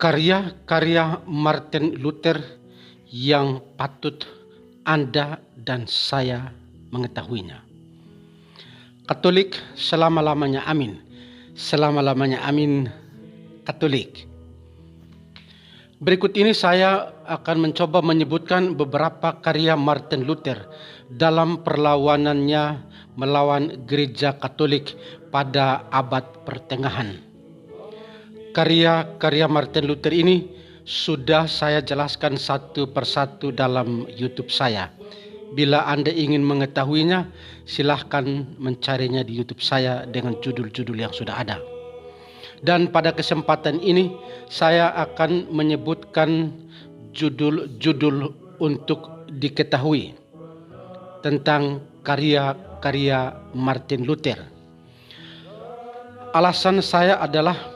Karya-karya Martin Luther yang patut Anda dan saya mengetahuinya. Katolik selama-lamanya amin. Selama-lamanya amin, Katolik. Berikut ini saya akan mencoba menyebutkan beberapa karya Martin Luther dalam perlawanannya melawan gereja Katolik pada abad pertengahan. Karya-karya Martin Luther ini sudah saya jelaskan satu persatu dalam YouTube saya. Bila Anda ingin mengetahuinya, silahkan mencarinya di YouTube saya dengan judul-judul yang sudah ada. Dan pada kesempatan ini saya akan menyebutkan judul-judul untuk diketahui tentang karya-karya Martin Luther. Alasan saya adalah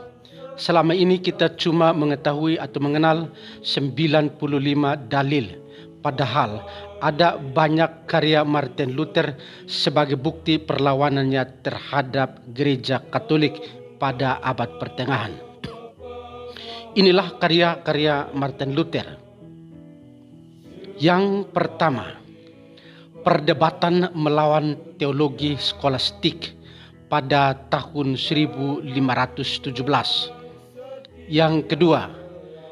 selama ini kita cuma mengetahui atau mengenal 95 dalil. Padahal ada banyak karya Martin Luther sebagai bukti perlawanannya terhadap gereja Katolik pada abad pertengahan. Inilah karya-karya Martin Luther. Yang pertama, perdebatan melawan teologi skolastik pada tahun 1517. Yang kedua,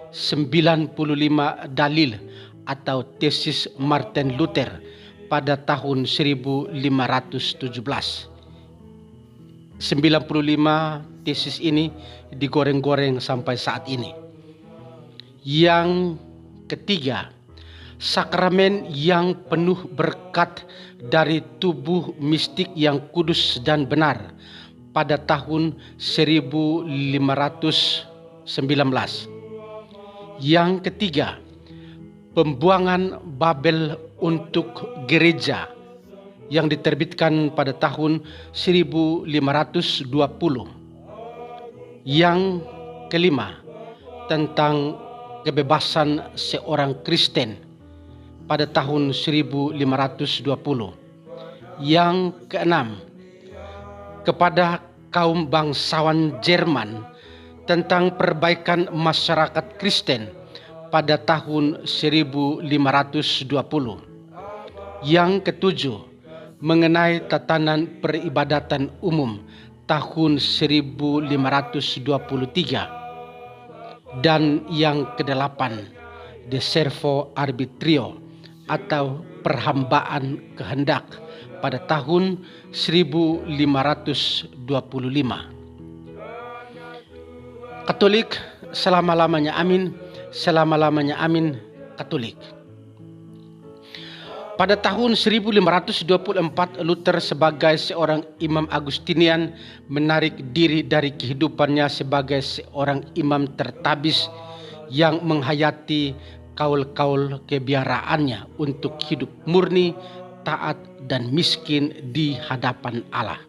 95 dalil atau tesis Martin Luther pada tahun 1517. 95 tesis ini digoreng-goreng sampai saat ini. Yang ketiga, sakramen yang penuh berkat dari tubuh mistik yang kudus dan benar pada tahun 1519. Yang ketiga, pembuangan Babel untuk gereja yang diterbitkan pada tahun 1520. Yang kelima, tentang kebebasan seorang Kristen pada tahun 1520. Yang keenam, kepada kaum bangsawan Jerman tentang perbaikan masyarakat Kristen pada tahun 1520. Yang ketujuh, mengenai tatanan peribadatan umum tahun 1523. Dan yang kedelapan, De Servo Arbitrio atau perhambaan kehendak pada tahun 1525. Katolik selama-lamanya amin, selama-lamanya amin, Katolik. Pada tahun 1524, Luther sebagai seorang imam Agustinian menarik diri dari kehidupannya sebagai seorang imam tertabis yang menghayati kaul-kaul kebiaraannya untuk hidup murni, taat, dan miskin di hadapan Allah.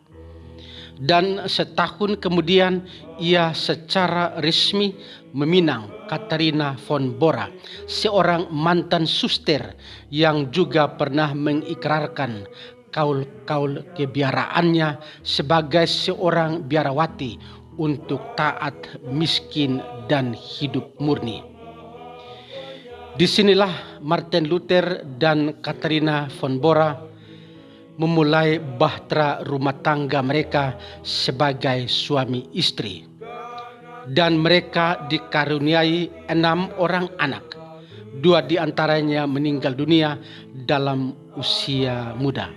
Dan setahun kemudian ia secara resmi meminang Katharina von Bora, seorang mantan suster yang juga pernah mengikrarkan kaul-kaul kebiaraannya sebagai seorang biarawati untuk taat, miskin, dan hidup murni. Disinilah Martin Luther dan Katharina von Bora memulai bahtera rumah tangga mereka sebagai suami istri. Dan mereka dikaruniai 6 orang anak. 2 diantaranya meninggal dunia dalam usia muda.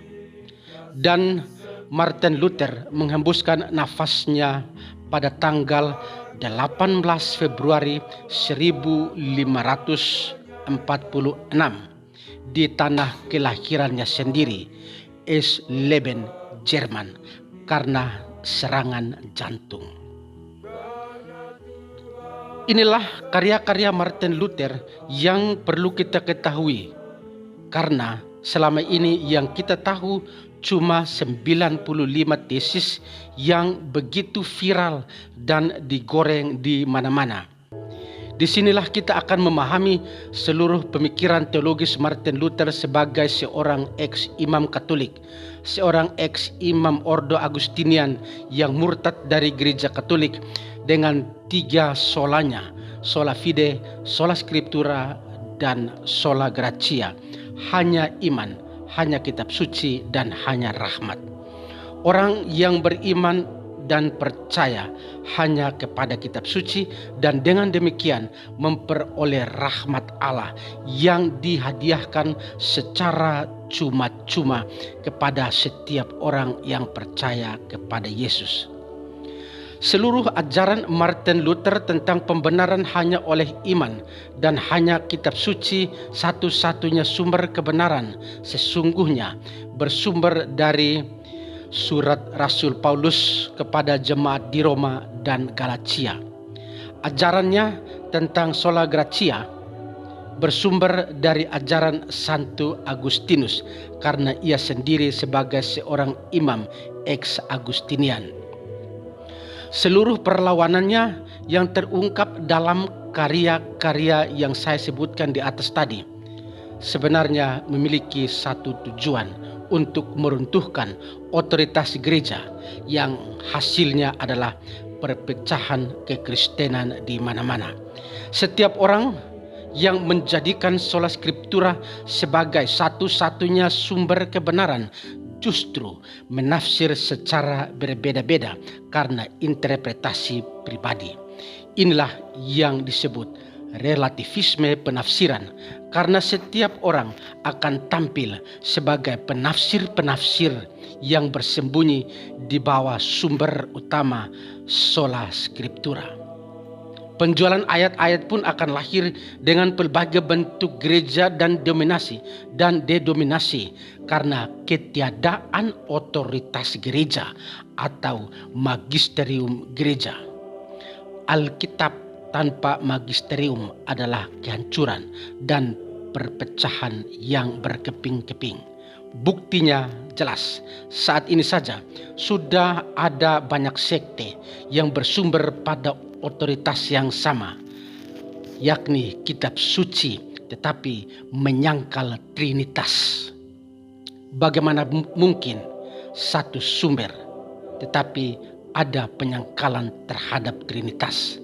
Dan Martin Luther menghembuskan nafasnya pada tanggal 18 Februari 1546 di tanah kelahirannya sendiri, Eisleben, Jerman, karena serangan jantung. Inilah karya-karya Martin Luther yang perlu kita ketahui, karena selama ini yang kita tahu cuma 95 tesis yang begitu viral dan digoreng di mana-mana. Disinilah kita akan memahami seluruh pemikiran teologis Martin Luther sebagai seorang ex-imam Katolik, seorang ex-imam Ordo Agustinian yang murtad dari gereja Katolik dengan 3 solanya, sola fide, sola scriptura, dan sola gratia. Hanya iman, hanya kitab suci, dan hanya rahmat. Orang yang beriman dan percaya hanya kepada kitab suci, dan dengan demikian memperoleh rahmat Allah yang dihadiahkan secara cuma-cuma kepada setiap orang yang percaya kepada Yesus. Seluruh ajaran Martin Luther tentang pembenaran hanya oleh iman dan hanya kitab suci satu-satunya sumber kebenaran sesungguhnya bersumber dari surat Rasul Paulus kepada jemaat di Roma dan Galatia. Ajarannya tentang sola gratia bersumber dari ajaran Santo Agustinus karena ia sendiri sebagai seorang imam ex-Agustinian. Seluruh perlawanannya yang terungkap dalam karya-karya yang saya sebutkan di atas tadi sebenarnya memiliki satu tujuan, untuk meruntuhkan otoritas gereja yang hasilnya adalah perpecahan kekristenan di mana-mana. Setiap orang yang menjadikan sola scriptura sebagai satu-satunya sumber kebenaran justru menafsir secara berbeda-beda karena interpretasi pribadi. Inilah yang disebut relativisme penafsiran, karena setiap orang akan tampil sebagai penafsir-penafsir yang bersembunyi di bawah sumber utama sola scriptura. Penjualan ayat-ayat pun akan lahir dengan pelbagai bentuk gereja dan dominasi dan dedominasi karena ketiadaan otoritas gereja atau magisterium gereja. Alkitab tanpa magisterium adalah kehancuran dan perpecahan yang berkeping-keping. Buktinya jelas, saat ini saja sudah ada banyak sekte yang bersumber pada otoritas yang sama, yakni kitab suci, tetapi menyangkal Trinitas. Bagaimana mungkin satu sumber tetapi ada penyangkalan terhadap Trinitas?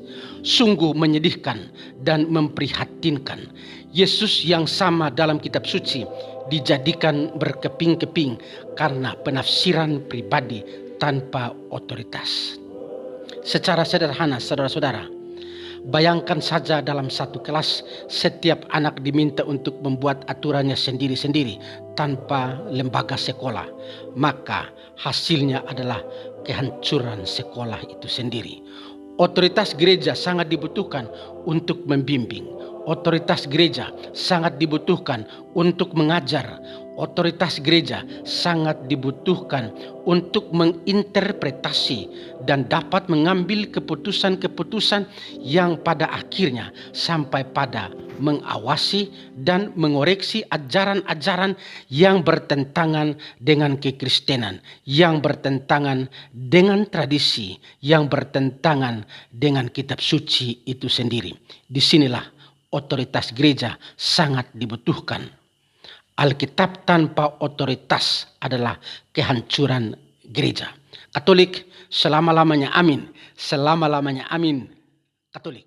Sungguh menyedihkan dan memprihatinkan. Yesus yang sama dalam kitab suci dijadikan berkeping-keping karena penafsiran pribadi tanpa otoritas. Secara sederhana, saudara-saudara, bayangkan saja dalam satu kelas setiap anak diminta untuk membuat aturannya sendiri-sendiri tanpa lembaga sekolah, maka hasilnya adalah kehancuran sekolah itu sendiri. Otoritas gereja sangat dibutuhkan untuk membimbing. Otoritas gereja sangat dibutuhkan untuk mengajar. Otoritas gereja sangat dibutuhkan untuk menginterpretasi dan dapat mengambil keputusan-keputusan yang pada akhirnya sampai pada mengawasi dan mengoreksi ajaran-ajaran yang bertentangan dengan kekristenan, yang bertentangan dengan tradisi, yang bertentangan dengan kitab suci itu sendiri. Disinilah otoritas gereja sangat dibutuhkan. Alkitab tanpa otoritas adalah kehancuran gereja. Katolik, selama-lamanya amin. Selama-lamanya amin. Katolik.